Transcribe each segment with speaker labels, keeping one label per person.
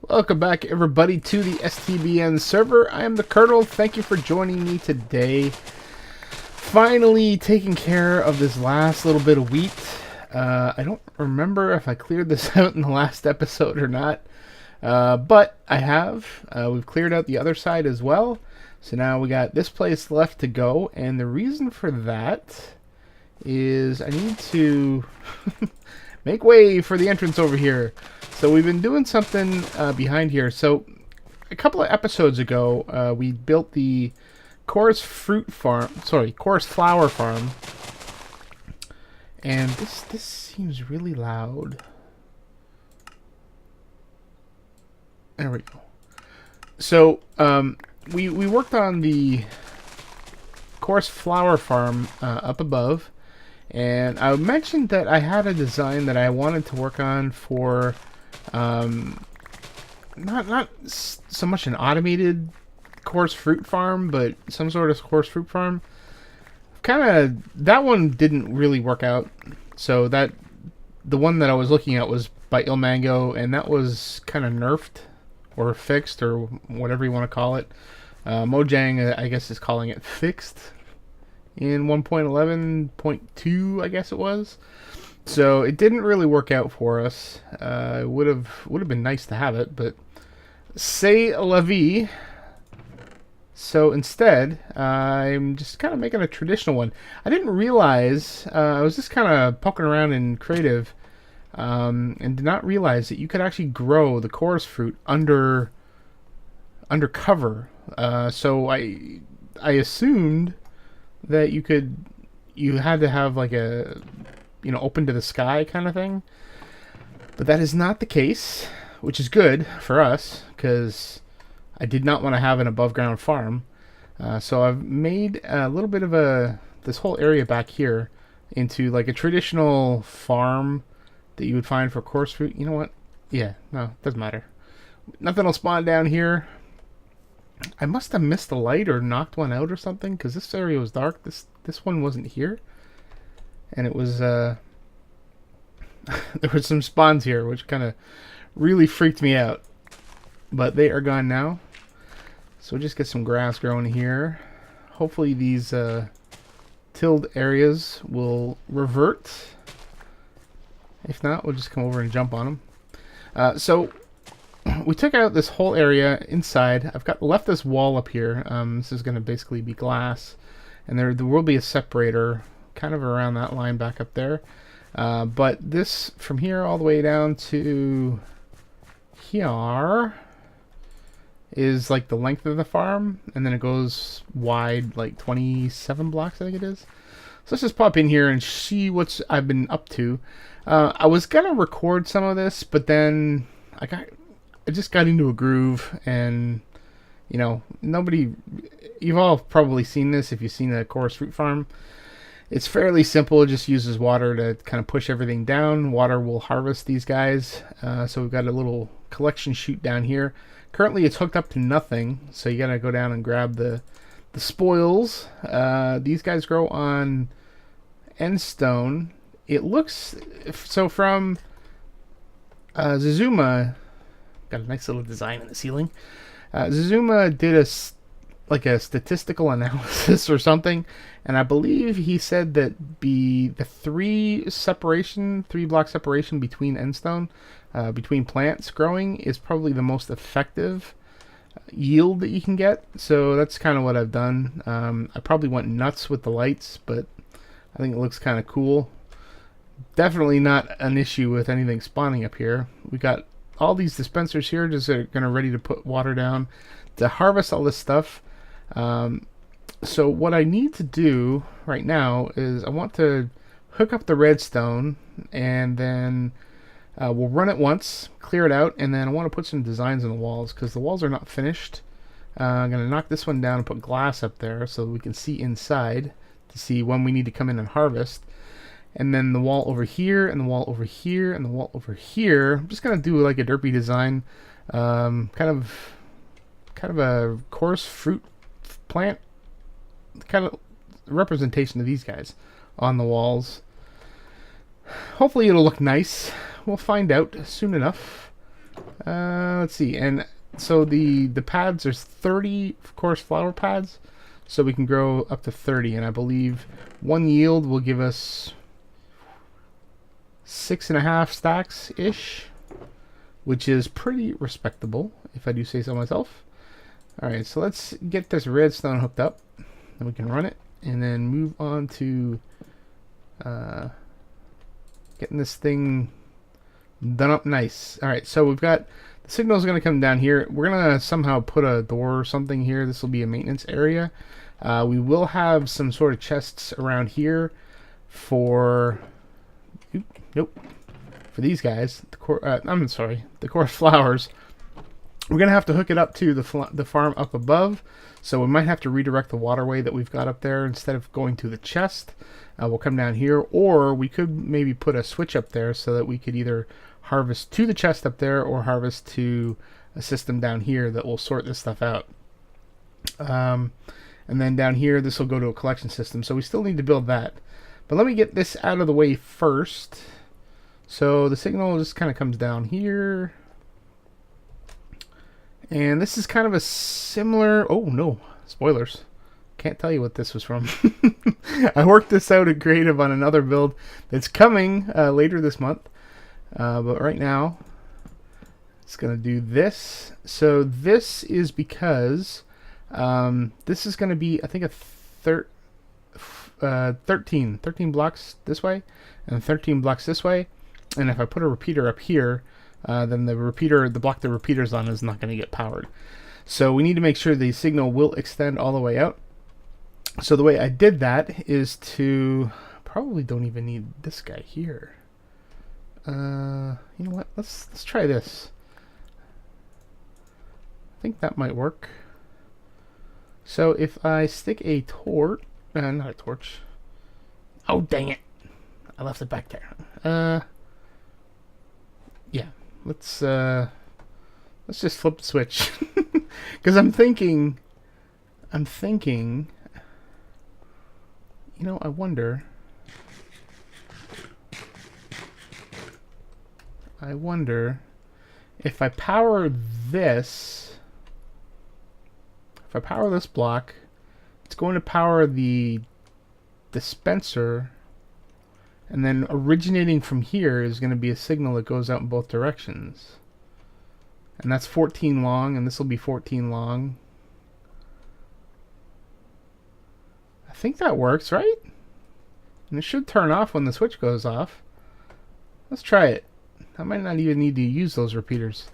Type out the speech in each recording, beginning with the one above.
Speaker 1: Welcome back, everybody, to the STBN server. I am the Colonel. Thank you for joining me today. Finally taking care of this last little bit of wheat. I don't remember if I cleared this out in the last episode or not, but I have. We've cleared out the other side as well. So now we got this place left to go, and the reason for that is I need to make way for the entrance over here. So we've been doing something behind here. So a couple of episodes ago, we built the Chorus Flower Farm. And this seems really loud. There we go. So we worked on the Chorus Flower Farm up above. And I mentioned that I had a design that I wanted to work on for not so much an automated coarse fruit farm, but some sort of coarse fruit farm. That one didn't really work out. So the one that I was looking at was by Ilmango, and that was kind of nerfed or fixed or whatever you want to call it. Mojang, I guess, is calling it fixed in 1.11.2, I guess it was. So it didn't really work out for us. It would have been nice to have it, but c'est la vie. So instead, I'm just kind of making a traditional one. I didn't realize, I was just kind of poking around in creative, and did not realize that you could actually grow the chorus fruit under cover. So I assumed that you had to have like a, open to the sky kind of thing. But that is not the case, which is good for us, because I did not want to have an above ground farm. So I've made a little bit of this whole area back here into like a traditional farm that you would find for coarse fruit. You know what? Yeah, no, it doesn't matter. Nothing will spawn down here. I must have missed a light or knocked one out or something, because this area was dark. This one wasn't here. And it was, there were some spawns here, which kind of really freaked me out. But they are gone now. So we'll just get some grass growing here. Hopefully these tilled areas will revert. If not, we'll just come over and jump on them. So we took out this whole area inside. I've got left this wall up here. This is going to basically be glass. And there will be a separator kind of around that line back up there. But this, from here all the way down to here, is like the length of the farm. And then it goes wide like 27 blocks, I think it is. So let's just pop in here and see what I've been up to. I was going to record some of this, but then I just got into a groove, and you've all probably seen this if you've seen a chorus fruit farm. It's fairly simple. It just uses water to kind of push everything down. Water will harvest these guys. So we've got a little collection chute down here. Currently it's hooked up to nothing, so you gotta go down and grab the spoils. These guys grow on end stone. It looks so from Zazuma. Got a nice little design in the ceiling. Zazuma did a statistical analysis or something, and I believe he said that the three block separation between endstone, between plants growing, is probably the most effective yield that you can get. So that's kind of what I've done. I probably went nuts with the lights, but I think it looks kind of cool. Definitely not an issue with anything spawning up here. We got all these dispensers here just are gonna ready to put water down to harvest all this stuff. So what I need to do right now is I want to hook up the redstone, and then we'll run it once, clear it out, and then I want to put some designs on the walls, because the walls are not finished. I'm going to knock this one down and put glass up there so we can see inside to see when we need to come in and harvest. And then the wall over here, and the wall over here, and the wall over here. I'm just going to do like a derpy design, kind of a coarse fruit plant, kind of representation of these guys on the walls. Hopefully it'll look nice. We'll find out soon enough. Let's see. And so the pads, there's 30 chorus flower pads, so we can grow up to 30. And I believe one yield will give us 6.5 stacks ish, which is pretty respectable, if I do say so myself. All right, so let's get this redstone hooked up, and we can run it, and then move on to getting this thing done up nice. All right, so we've got the signal is going to come down here. We're going to somehow put a door or something here. This will be a maintenance area. We will have some sort of chests around here for for these guys. I'm sorry, the chorus flowers. We're going to have to hook it up to the farm up above, so we might have to redirect the waterway that we've got up there. Instead of going to the chest, we'll come down here, or we could maybe put a switch up there so that we could either harvest to the chest up there or harvest to a system down here that will sort this stuff out. And then down here, this will go to a collection system, so we still need to build that. But let me get this out of the way first. So the signal just kind of comes down here. And this is kind of a similar... Oh, no. Spoilers. Can't tell you what this was from. I worked this out at Creative on another build that's coming later this month. But right now, it's going to do this. So this is because this is going to be, I think, a 13 blocks this way and 13 blocks this way. And if I put a repeater up here, then the block the repeater's on is not going to get powered. So we need to make sure the signal will extend all the way out. So the way I did that is to... Probably don't even need this guy here. You know what? Let's try this. I think that might work. So if I stick a torch... not a torch. Oh, dang it. I left it back there. Yeah. Let's just flip the switch. Because I'm thinking, you know, I wonder if I power this, block, it's going to power the dispenser, and then originating from here is going to be a signal that goes out in both directions. And that's 14 long, and this will be 14 long. I think that works, right? And it should turn off when the switch goes off. Let's try it. I might not even need to use those repeaters.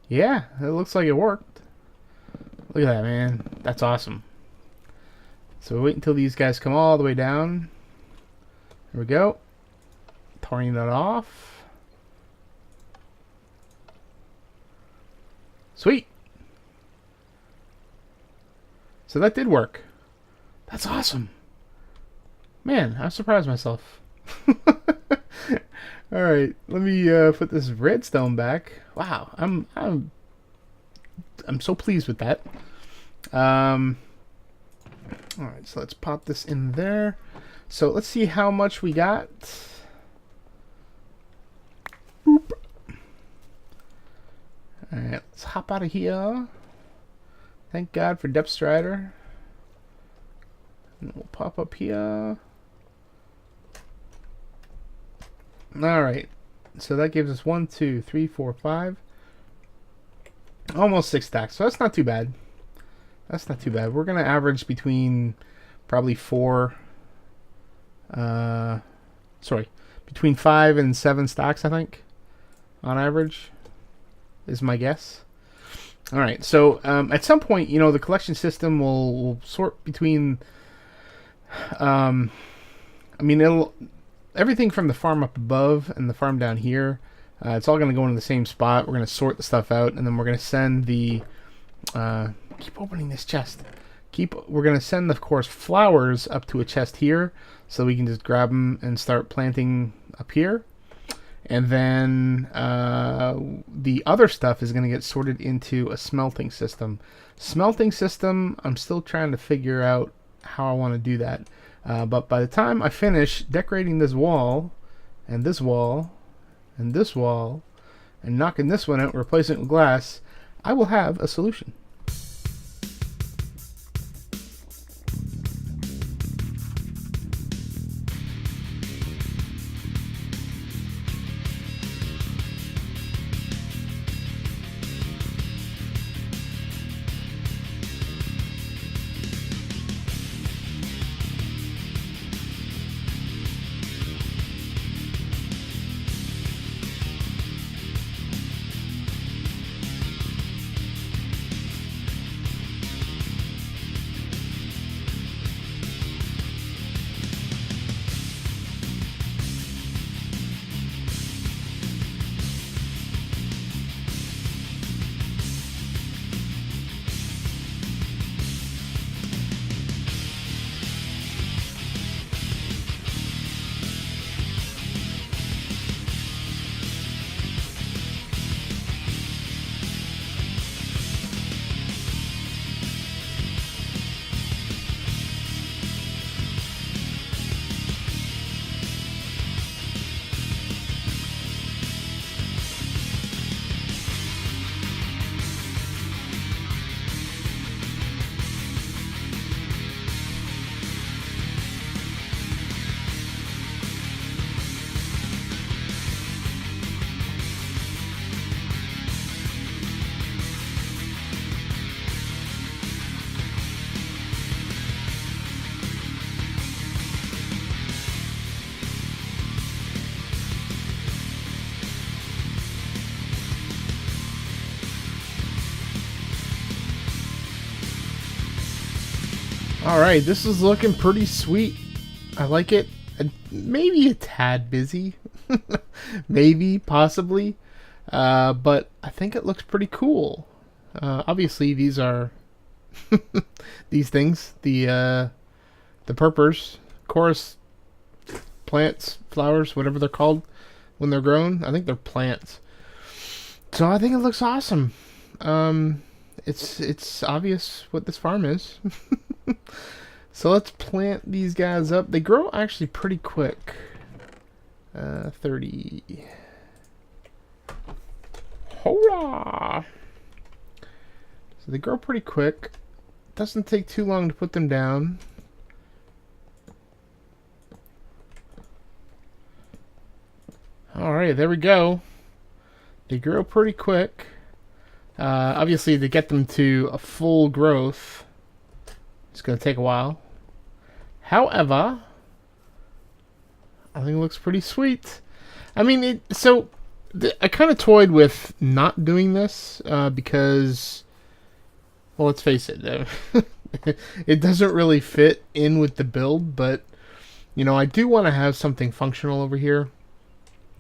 Speaker 1: Yeah, it looks like it worked. Look at that, man. That's awesome. So we wait until these guys come all the way down. There we go. Turning that off. Sweet. So that did work. That's awesome. Man, I'm surprised myself. Alright, let me put this redstone back. Wow, I'm so pleased with that. Alright, so let's pop this in there. So let's see how much we got. Boop. Alright, let's hop out of here. Thank God for Depth Strider. And we'll pop up here. Alright, so that gives us 1, 2, 3, 4, 5. Almost 6 stacks, so that's not too bad. That's not too bad. We're going to average between probably between 5 and 7 stacks, I think, on average, is my guess. Alright, so at some point, you know, the collection system will sort between, I mean, everything from the farm up above and the farm down here, it's all going to go into the same spot. We're going to sort the stuff out, and then we're going to send the, keep opening this chest. We're going to send the chorus flowers up to a chest here, so we can just grab them and start planting up here. And then the other stuff is going to get sorted into a smelting system. I'm still trying to figure out how I want to do that. But by the time I finish decorating this wall, and this wall, and this wall, and knocking this one out and replacing it with glass, I will have a solution. Alright, this is looking pretty sweet. I like it. Maybe a tad busy. Maybe, possibly. But I think it looks pretty cool. Obviously, these are these things. The purpers, chorus plants, flowers, whatever they're called when they're grown. I think they're plants. So I think it looks awesome. It's obvious what this farm is. So let's plant these guys up. They grow actually pretty quick. 30. Hola! So they grow pretty quick. Doesn't take too long to put them down. Alright, there we go. They grow pretty quick. Obviously, to get them to a full growth, it's going to take a while. However, I think it looks pretty sweet. I mean, I kind of toyed with not doing this because, well, let's face it, it doesn't really fit in with the build, but, you know, I do want to have something functional over here,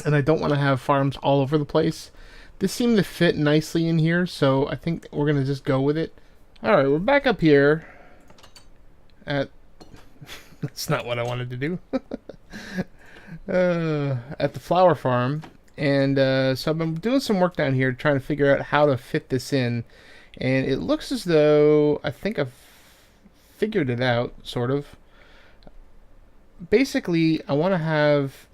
Speaker 1: and I don't want to have farms all over the place. This seemed to fit nicely in here, so I think we're going to just go with it. Alright, we're back up here at... That's not what I wanted to do. At the flower farm. And so I've been doing some work down here trying to figure out how to fit this in. And it looks as though I think I've figured it out, sort of. Basically, I want to have...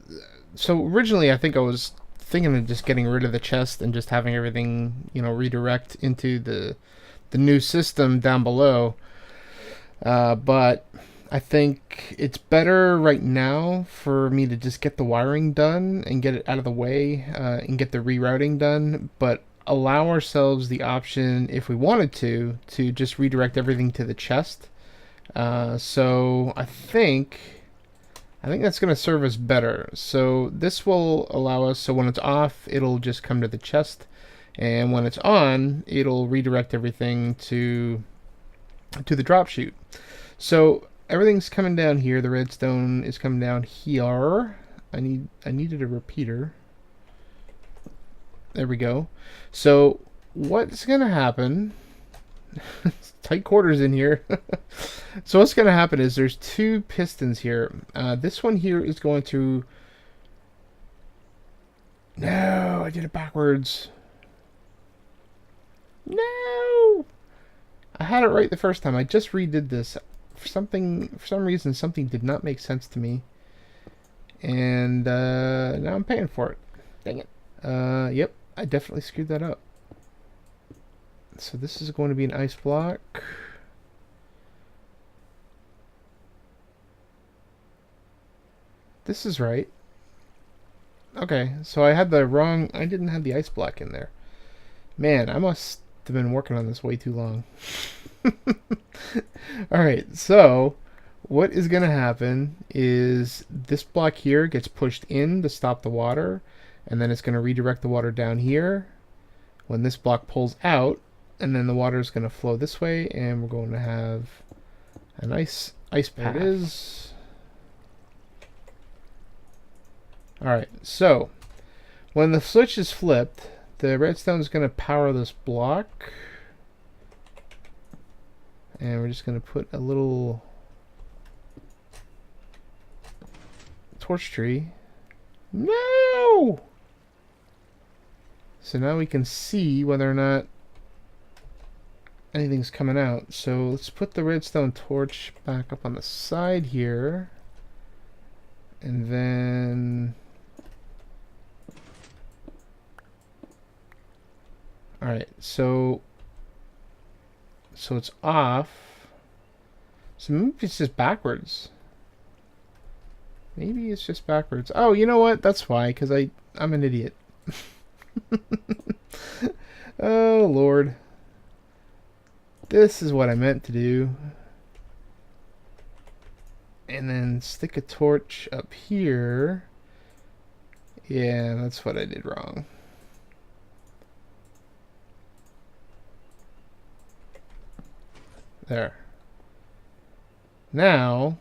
Speaker 1: So originally I think I was thinking of just getting rid of the chest and just having everything, you know, redirect into the new system down below. But I think it's better right now for me to just get the wiring done and get it out of the way and get the rerouting done, but allow ourselves the option, if we wanted to just redirect everything to the chest. So I think that's going to serve us better. So this will allow us, so when it's off, it'll just come to the chest, and when it's on, it'll redirect everything to the drop chute. So everything's coming down here. The redstone is coming down here. I needed a repeater. There we go. So what's gonna happen? Tight quarters in here. So what's gonna happen is there's two pistons here. This one here is going to... No, I did it backwards. No! I had it right the first time. I just redid this. for some reason, something did not make sense to me. And now I'm paying for it. Dang it. Yep, I definitely screwed that up. So this is going to be an ice block. This is right. Okay, so I didn't have the ice block in there. Man, I must have been working on this way too long. Alright, so what is going to happen is this block here gets pushed in to stop the water, and then it's going to redirect the water down here when this block pulls out, and then the water is going to flow this way, and we're going to have a nice ice path. There it is. Alright, so when the switch is flipped, the redstone is going to power this block. And we're just going to put a little torch tree. No! So now we can see whether or not anything's coming out. So let's put the redstone torch back up on the side here. And then... Alright, so it's off. So maybe it's just backwards. Maybe it's just backwards. Oh, you know what? That's why, because I'm an idiot. Oh, Lord. This is what I meant to do. And then stick a torch up here. Yeah, that's what I did wrong. There. Now,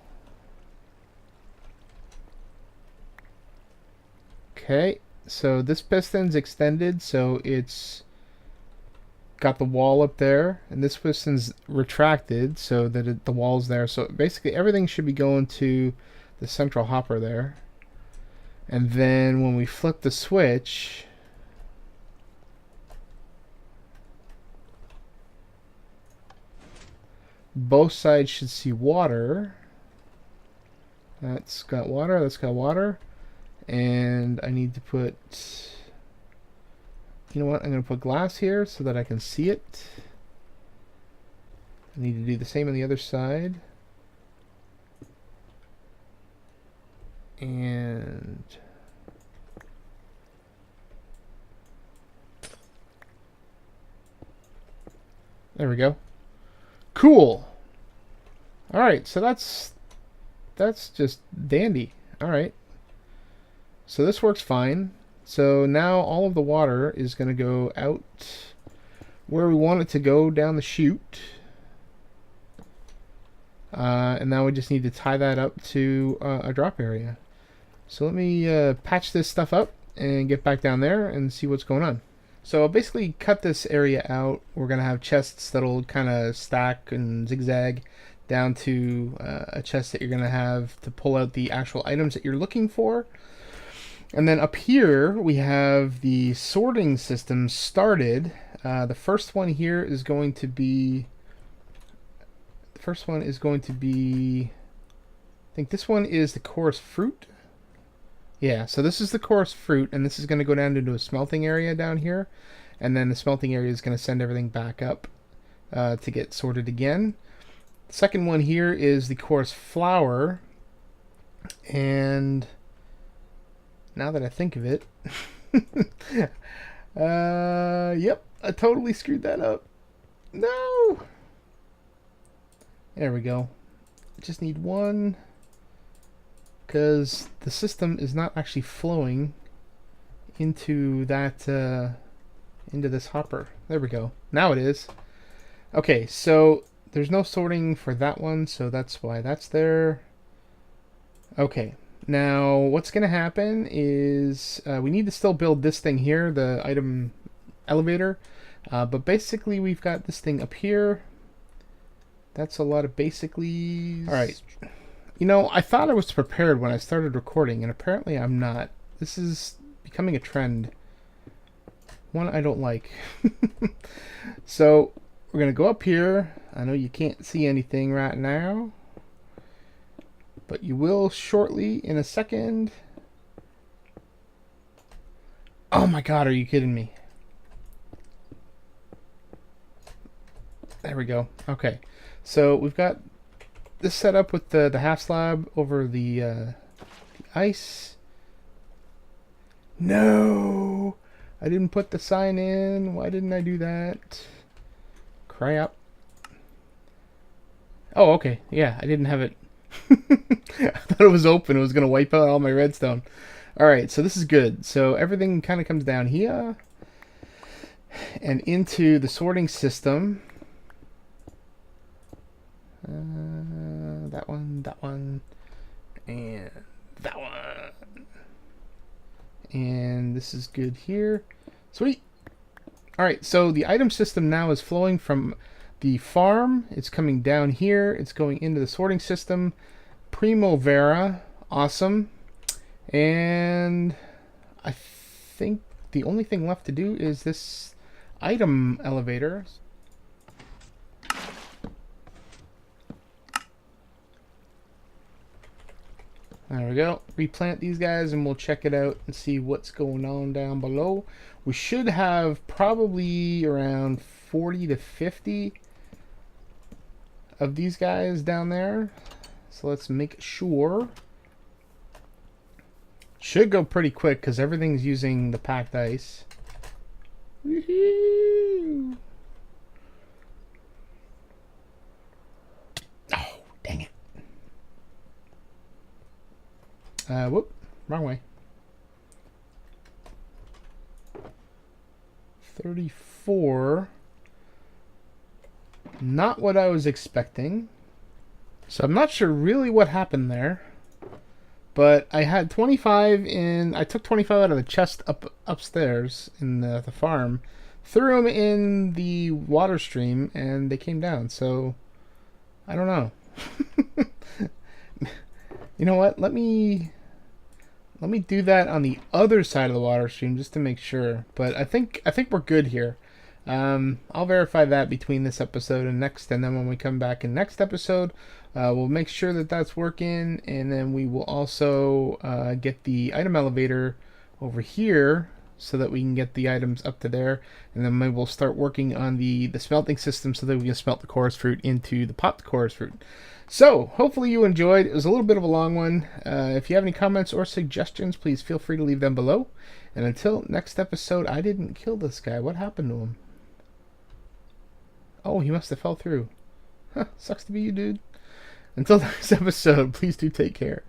Speaker 1: okay, so this piston's extended, so it's got the wall up there, and this piston's retracted so that the wall's there. So basically everything should be going to the central hopper there. And then when we flip the switch, both sides should see water. That's got water, that's got water. And I need to put, you know what, I'm going to put glass here so that I can see it. I need to do the same on the other side. And there we go. Cool. Alright, so that's just dandy. Alright. So this works fine. So now all of the water is going to go out where we want it to go down the chute. And now we just need to tie that up to a drop area. So let me patch this stuff up and get back down there and see what's going on. So I'll basically cut this area out. We're going to have chests that'll kind of stack and zigzag down to a chest that you're going to have to pull out the actual items that you're looking for. And then up here we have the sorting system started. The first one here is going to be... I think this one is the chorus fruit. Yeah, so this is the chorus fruit, and this is going to go down into a smelting area down here, and then the smelting area is going to send everything back up to get sorted again. The second one here is the chorus flower, and now that I think of it, yep, I totally screwed that up. No! There we go. I just need one, because the system is not actually flowing into that into this hopper. There we go. Now it is. Okay, so there's no sorting for that one, so that's why that's there. Okay, now what's gonna happen is we need to still build this thing here, the item elevator, but basically we've got this thing up here. That's a lot of basically. Alright. You know, I thought I was prepared when I started recording, and apparently I'm not. This is becoming a trend. One I don't like. So, we're going to go up here. I know you can't see anything right now. but you will shortly in a second. Oh my god, are you kidding me? There we go. Okay, so we've got this set up with the half slab over the ice. No, I didn't put the sign in. Why didn't I do that? Crap. Oh, okay. Yeah, I didn't have it. I thought it was open. It was going to wipe out all my redstone. Alright, so this is good. So everything kind of comes down here and into the sorting system. That one, and that one. And this is good here. Sweet. Alright, so the item system now is flowing from the farm. It's coming down here. It's going into the sorting system. Primavera. Awesome. And I think the only thing left to do is this item elevator. There we go. Replant these guys and we'll check it out and see what's going on down below. We should have probably around 40 to 50 of these guys down there. So let's make sure. Should go pretty quick because everything's using the packed ice. Woohoo! Oh, dang it. Whoop, wrong way. 34. Not what I was expecting. So I'm not sure really what happened there. But I had 25 in. I took 25 out of the chest upstairs in the farm, threw them in the water stream, and they came down. So I don't know. You know what? Let me do that on the other side of the water stream just to make sure. But I think we're good here. I'll verify that between this episode and next, and then when we come back in next episode, we'll make sure that that's working, and then we will also get the item elevator over here so that we can get the items up to there, and then maybe we'll start working on the smelting system so that we can smelt the chorus fruit into the popped chorus fruit. So, hopefully you enjoyed. It was a little bit of a long one. If you have any comments or suggestions, please feel free to leave them below. And until next episode, I didn't kill this guy. What happened to him? Oh, he must have fell through. Huh, sucks to be you, dude. Until next episode, please do take care.